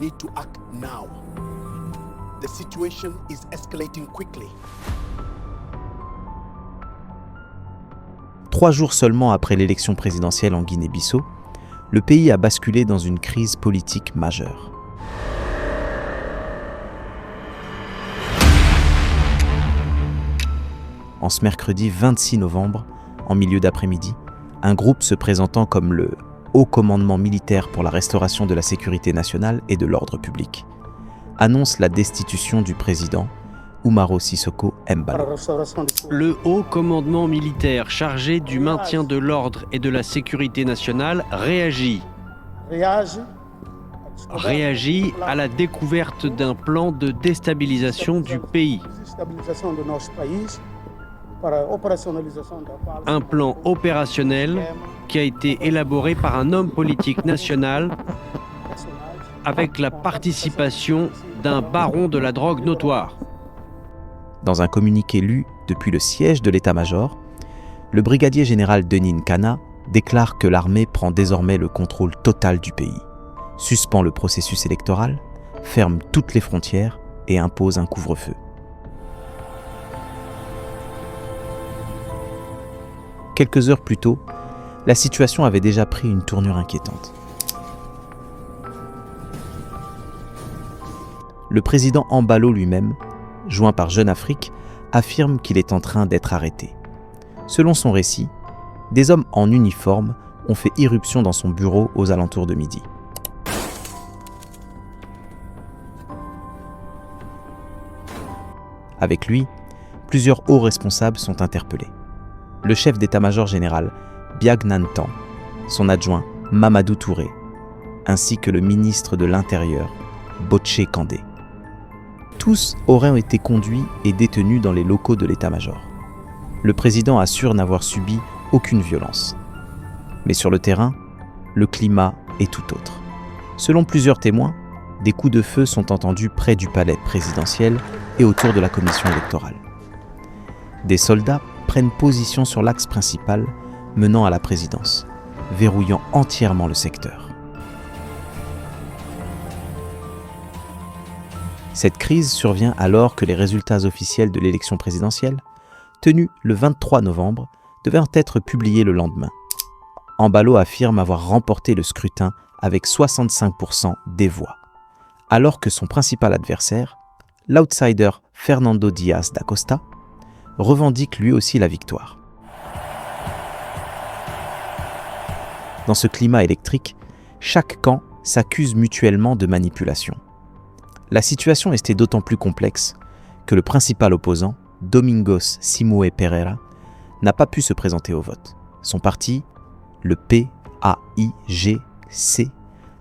need to act now. The situation is escalating quickly. 3 jours seulement après l'élection présidentielle en Guinée-Bissau, le pays a basculé dans une crise politique majeure. En ce mercredi 26 novembre, en milieu d'après-midi, un groupe se présentant comme le Haut Commandement militaire pour la restauration de la sécurité nationale et de l'ordre public annonce la destitution du président Umaro Sissoco Embalo. Le Haut Commandement militaire chargé du maintien de l'ordre et de la sécurité nationale réagit à la découverte d'un plan de déstabilisation du pays. Un plan opérationnel qui a été élaboré par un homme politique national avec la participation d'un baron de la drogue notoire. Dans un communiqué lu depuis le siège de l'état-major, le brigadier général Denis Nkana déclare que l'armée prend désormais le contrôle total du pays, suspend le processus électoral, ferme toutes les frontières et impose un couvre-feu. Quelques heures plus tôt, la situation avait déjà pris une tournure inquiétante. Le président Embalo lui-même, joint par Jeune Afrique, affirme qu'il est en train d'être arrêté. Selon son récit, des hommes en uniforme ont fait irruption dans son bureau aux alentours de midi. Avec lui, plusieurs hauts responsables sont interpellés. Le chef d'état-major général Biag Nantan, son adjoint Mamadou Touré, ainsi que le ministre de l'Intérieur Botché Kandé. Tous auraient été conduits et détenus dans les locaux de l'état-major. Le président assure n'avoir subi aucune violence. Mais sur le terrain, le climat est tout autre. Selon plusieurs témoins, des coups de feu sont entendus près du palais présidentiel et autour de la commission électorale. Des soldats prennent position sur l'axe principal menant à la présidence, verrouillant entièrement le secteur. Cette crise survient alors que les résultats officiels de l'élection présidentielle, tenus le 23 novembre, devaient être publiés le lendemain. Embalo affirme avoir remporté le scrutin avec 65% des voix, alors que son principal adversaire, l'outsider Fernando Dias da Costa, revendique lui aussi la victoire. Dans ce climat électrique, chaque camp s'accuse mutuellement de manipulation. La situation était d'autant plus complexe que le principal opposant, Domingos Simoe Pereira, n'a pas pu se présenter au vote. Son parti, le PAIGC,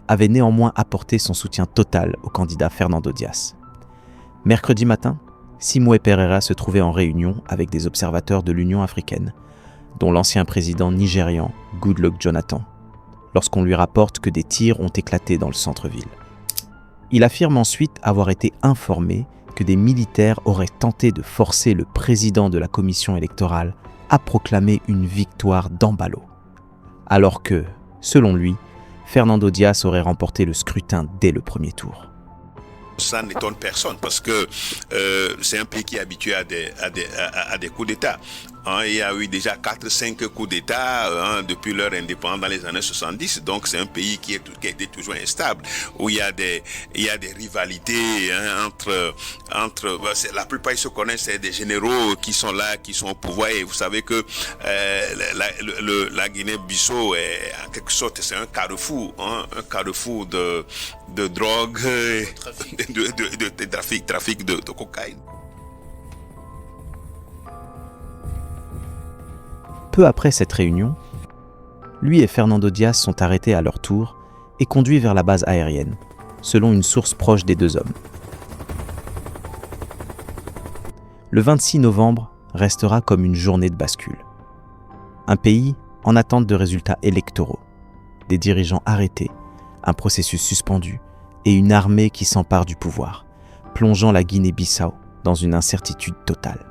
avait néanmoins apporté son soutien total au candidat Fernando Dias. Mercredi matin, Simoe Pereira se trouvait en réunion avec des observateurs de l'Union africaine, dont l'ancien président nigérian Goodluck Jonathan, lorsqu'on lui rapporte que des tirs ont éclaté dans le centre-ville. Il affirme ensuite avoir été informé que des militaires auraient tenté de forcer le président de la commission électorale à proclamer une victoire d'Embalo, alors que, selon lui, Fernando Dias aurait remporté le scrutin dès le premier tour. Ça n'étonne personne parce que c'est un pays qui est habitué à des coups d'État. Il y a eu déjà 4-5 coups d'État depuis leur indépendance dans les années 70. Donc c'est un pays qui a été toujours instable, où il y a des rivalités entre la plupart ils se connaissent, c'est des généraux qui sont là, qui sont au pouvoir. Et vous savez que la Guinée-Bissau est en quelque sorte c'est un carrefour de drogue, de trafic de cocaïne. Peu après cette réunion, lui et Fernando Dias sont arrêtés à leur tour et conduits vers la base aérienne, selon une source proche des deux hommes. Le 26 novembre restera comme une journée de bascule. Un pays en attente de résultats électoraux, des dirigeants arrêtés, un processus suspendu et une armée qui s'empare du pouvoir, plongeant la Guinée-Bissau dans une incertitude totale.